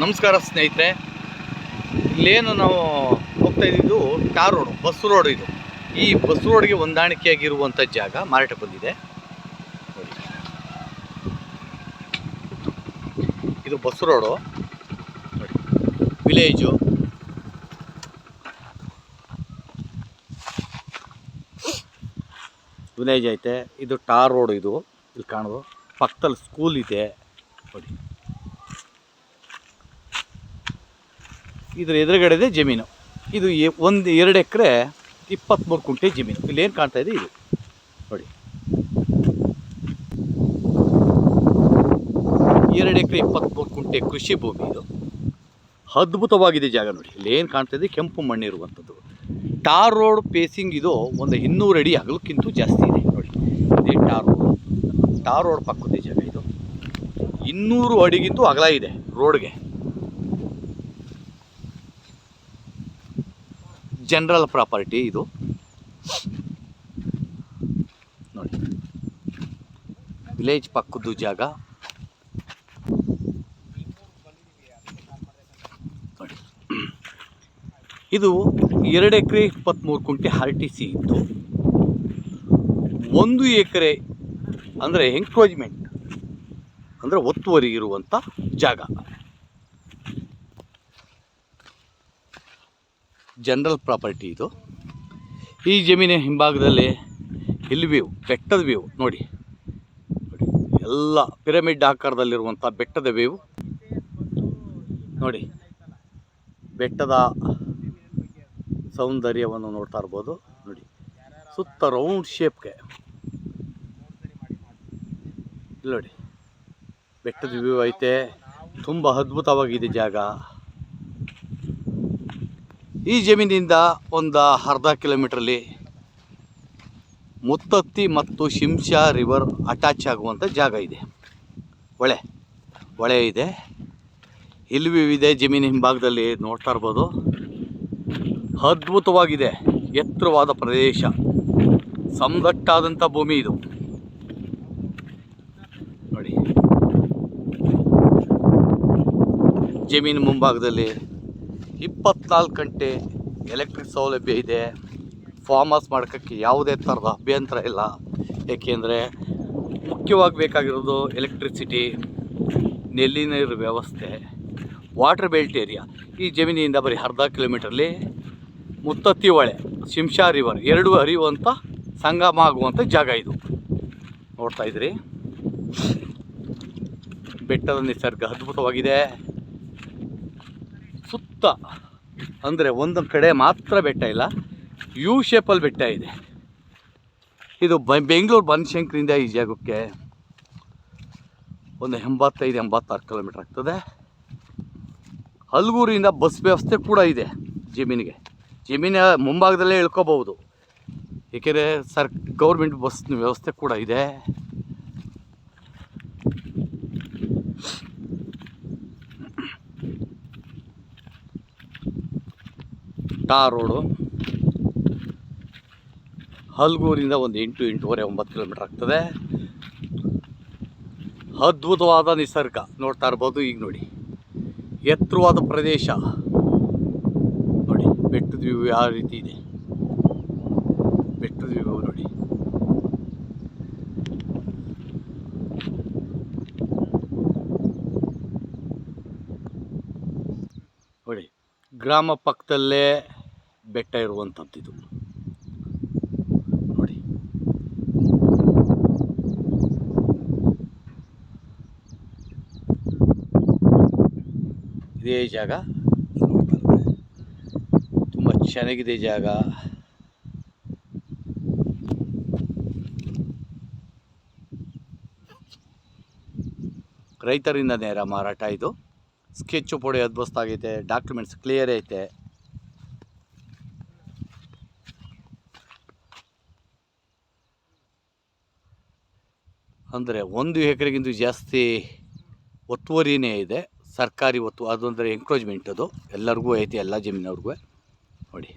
ನಮಸ್ಕಾರ ಸ್ನೇಹಿತರೆ. ಇಲ್ಲೇನು ನಾವು ಹೋಗ್ತಾ ಇದ್ದಿದ್ದು ಟಾರ್ ರೋಡು, ಬಸ್ ರೋಡ್. ಇದು ಈ ಬಸ್ ರೋಡ್ಗೆ ಹೊಂದಾಣಿಕೆಯಾಗಿರುವಂಥ ಜಾಗ ಮಾರಾಟಕ್ಕೆ ಬಂದಿದೆ ನೋಡಿ. ಇದು ಬಸ್ ರೋಡು ನೋಡಿ, ವಿಲೇಜು. ವಿಲೇಜ್ ಐತೆ. ಇದು ಟಾರ್ ರೋಡ್. ಇದು ಇಲ್ಲಿ ಕಾಣೋದು ಪಕ್ಕದಲ್ಲಿ ಸ್ಕೂಲ್ ಇದೆ ನೋಡಿ. ಇದರ ಎದುರುಗಡೆ ಜಮೀನು. ಇದು 2 ಎಕರೆ 23 ಕುಂಟೆ ಜಮೀನು. ಇಲ್ಲೇನು ಕಾಣ್ತಾ ಇದೆ ಇದು ನೋಡಿ. 2 ಎಕರೆ 23 ಕುಂಟೆ ಕೃಷಿ ಭೂಮಿ. ಇದು ಅದ್ಭುತವಾಗಿದೆ ಜಾಗ ನೋಡಿ. ಇಲ್ಲೇನು ಕಾಣ್ತಾ ಇದೆ ಕೆಂಪು ಮಣ್ಣಿರುವಂಥದ್ದು. ಟಾರ್ ರೋಡ್ ಪೇಸಿಂಗ್ ಇದು ಒಂದು 200 ಅಡಿ ಅಗಲಕ್ಕಿಂತ ಜಾಸ್ತಿ ಇದೆ ನೋಡಿ. ಇದೇ ಟಾರ್ ರೋಡ್ ಪಕ್ಕದ ಜಾಗ. ಇದು 200 ಅಡಿಗಿಂತೂ ಅಗಲ ಇದೆ ರೋಡ್ಗೆ. ಜನರಲ್ ಪ್ರಾಪರ್ಟಿ ಇದು ನೋಡಿ. ವಿಲೇಜ್ ಪಕ್ಕದ್ದು ಜಾಗ ನೋಡಿ. ಇದು 2 ಎಕರೆ 23 ಕುಂಟೆ RTC ಇತ್ತು. 1 ಎಕರೆ ಅಂದರೆ ಎಂಕ್ರೋಚ್ಮೆಂಟ್ ಅಂದರೆ ಒತ್ತುವರಿ ಇರುವಂಥ ಜಾಗ. ಜನರಲ್ ಪ್ರಾಪರ್ಟಿ ಇದು. ಈ ಜಮೀನಿನ ಹಿಂಭಾಗದಲ್ಲಿ ಹಿಲ್ ವ್ಯೂ, ಬೆಟ್ಟದ ವ್ಯೂ ನೋಡಿ. ಎಲ್ಲ ಪಿರಮಿಡ್ ಆಕಾರದಲ್ಲಿರುವಂಥ ಬೆಟ್ಟದ ವ್ಯೂ ನೋಡಿ. ಬೆಟ್ಟದ ಸೌಂದರ್ಯವನ್ನು ನೋಡ್ತಾ ಇರ್ಬೋದು ನೋಡಿ. ಸುತ್ತ ರೌಂಡ್ ಶೇಪ್ಗೆ ನೋಡಿ ಬೆಟ್ಟದ ವ್ಯೂ ಐತೆ. ತುಂಬ ಅದ್ಭುತವಾಗಿದೆ ಜಾಗ. ಈ ಜಮೀನಿಂದ ಒಂದು ಅರ್ಧ ಕಿಲೋಮೀಟ್ರಲ್ಲಿ ಮುತ್ತತ್ತಿ ಮತ್ತು ಶಿಂಷಾ ರಿವರ್ ಅಟ್ಯಾಚ್ ಆಗುವಂಥ ಜಾಗ ಇದೆ. ಹೊಳೆ ಇದೆ, ಹಿಲ್ ವ್ಯೂ ಇದೆ. ಜಮೀನಿನ ಹಿಂಭಾಗದಲ್ಲಿ ನೋಡ್ತಾ ಇರ್ಬೋದು. ಅದ್ಭುತವಾಗಿದೆ. ಎತ್ತರವಾದ ಪ್ರದೇಶ, ಸಮದಟ್ಟಾದಂಥ ಭೂಮಿ ಇದು ನೋಡಿ. ಜಮೀನು ಮುಂಭಾಗದಲ್ಲಿ 24 ಗಂಟೆ ಎಲೆಕ್ಟ್ರಿಕ್ ಸೌಲಭ್ಯ ಇದೆ. ಫಾರ್ಮ್ ಹೌಸ್ ಮಾಡೋಕ್ಕೆ ಯಾವುದೇ ಥರದ ಅಭ್ಯಂತರ ಇಲ್ಲ. ಏಕೆಂದರೆ ಮುಖ್ಯವಾಗಿ ಬೇಕಾಗಿರೋದು ಎಲೆಕ್ಟ್ರಿಸಿಟಿ, ನೆಲ್ಲಿ ನೀರು ವ್ಯವಸ್ಥೆ, ವಾಟರ್ ಬೆಲ್ಟ್ ಏರಿಯಾ. ಈ ಜಮೀನಿನಿಂದ ಬರೀ ಅರ್ಧ ಕಿಲೋಮೀಟ್ರಲ್ಲಿ ಮುತ್ತತ್ತಿ ಹೊಳೆ, ಶಿಂಷಾ ರಿವರ್ ಎರಡೂ ಹರಿಯುವಂಥ ಸಂಗಮ ಆಗುವಂಥ ಜಾಗ ಇದು. ನೋಡ್ತಾ ಇದ್ರಿ ಬೆಟ್ಟದ ನಿಸರ್ಗ ಅದ್ಭುತವಾಗಿದೆ. ಸುತ್ತ ಅಂದರೆ ಒಂದು ಕಡೆ ಮಾತ್ರ ಬೆಟ್ಟ ಇಲ್ಲ, ಯು ಶೇಪಲ್ಲಿ ಬೆಟ್ಟ ಇದೆ. ಇದು ಬೆಂಗಳೂರು ಬನಶಂಕರಿಯಿಂದ ಈ ಜಾಗಕ್ಕೆ ಒಂದು 85-86 ಕಿಲೋಮೀಟ್ರ್ ಆಗ್ತದೆ. ಹಲಗೂರಿಂದ ಬಸ್ ವ್ಯವಸ್ಥೆ ಕೂಡ ಇದೆ ಜಮೀನಿಗೆ. ಜಮೀನಿನ ಮುಂಭಾಗದಲ್ಲೇ ಇಳ್ಕೋಬಹುದು, ಏಕೆಂದರೆ ಗೌರ್ಮೆಂಟ್ ಬಸ್ ವ್ಯವಸ್ಥೆ ಕೂಡ ಇದೆ. ಟಾರ್ ರೋಡು ಹಲಗೂರಿಂದ ಒಂದು 8-8.5-9 ಕಿಲೋಮೀಟ್ರ್ ಆಗ್ತದೆ. ಅದ್ಭುತವಾದ ನಿಸರ್ಗ ನೋಡ್ತಾ ಇರ್ಬೋದು. ಈಗ ನೋಡಿ ಎತ್ತರವಾದ ಪ್ರದೇಶ ನೋಡಿ. ಬೆಟ್ಟದ ವ್ಯೂ ಯಾವ ರೀತಿ ಇದೆ. ಬೆಟ್ಟದ ವ್ಯೂ ನೋಡಿ. ನೋಡಿ ಗ್ರಾಮ ಪಕ್ಕದಲ್ಲೇ ಬೆಟ್ಟ ಇರುವಂಥದ್ದು ಇದು ನೋಡಿ. ಇದೇ ಜಾಗ ತುಂಬ ಚೆನ್ನಾಗಿದೆ ಜಾಗ. ರೈತರಿಂದ ನೇರ ಮಾರಾಟ. ಇದು ಸ್ಕೆಚ್ ಪೊಡೆ ಅದ್ಭುತವಾಗೈತೆ. ಡಾಕ್ಯುಮೆಂಟ್ಸ್ ಕ್ಲಿಯರ್ ಐತೆ. ಅಂದರೆ 1 ಎಕರೆಗಿಂತ ಜಾಸ್ತಿ ಒತ್ತುವರಿನೇ ಇದೆ. ಸರ್ಕಾರಿ ಒತ್ತು, ಅದು ಅಂದರೆ ಎಂಕ್ರೋಚ್ಮೆಂಟ್. ಅದು ಎಲ್ಲರಿಗೂ ಐತೆ, ಎಲ್ಲ ಜಮೀನವ್ರಿಗೂ ನೋಡಿ.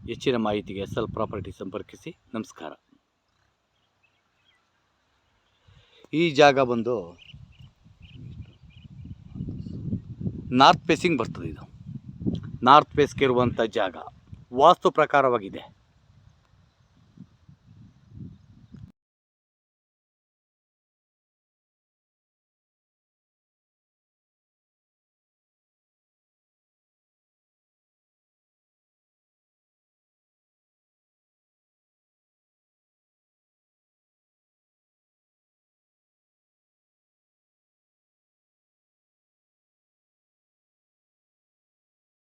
ಹೆಚ್ಚಿನ ಮಾಹಿತಿಗೆ SL ಪ್ರಾಪರ್ಟಿ ಸಂಪರ್ಕಿಸಿ. ನಮಸ್ಕಾರ. ಈ ಜಾಗ ಬಂದು ನಾರ್ತ್ ಫೇಸಿಂಗ್ ಬರ್ತದೆ. ಇದು ನಾರ್ತ್ ಫೇಸ್ಗೆ ಇರುವಂಥ ಜಾಗ ವಾಸ್ತು ಪ್ರಕಾರವಾಗಿದೆ.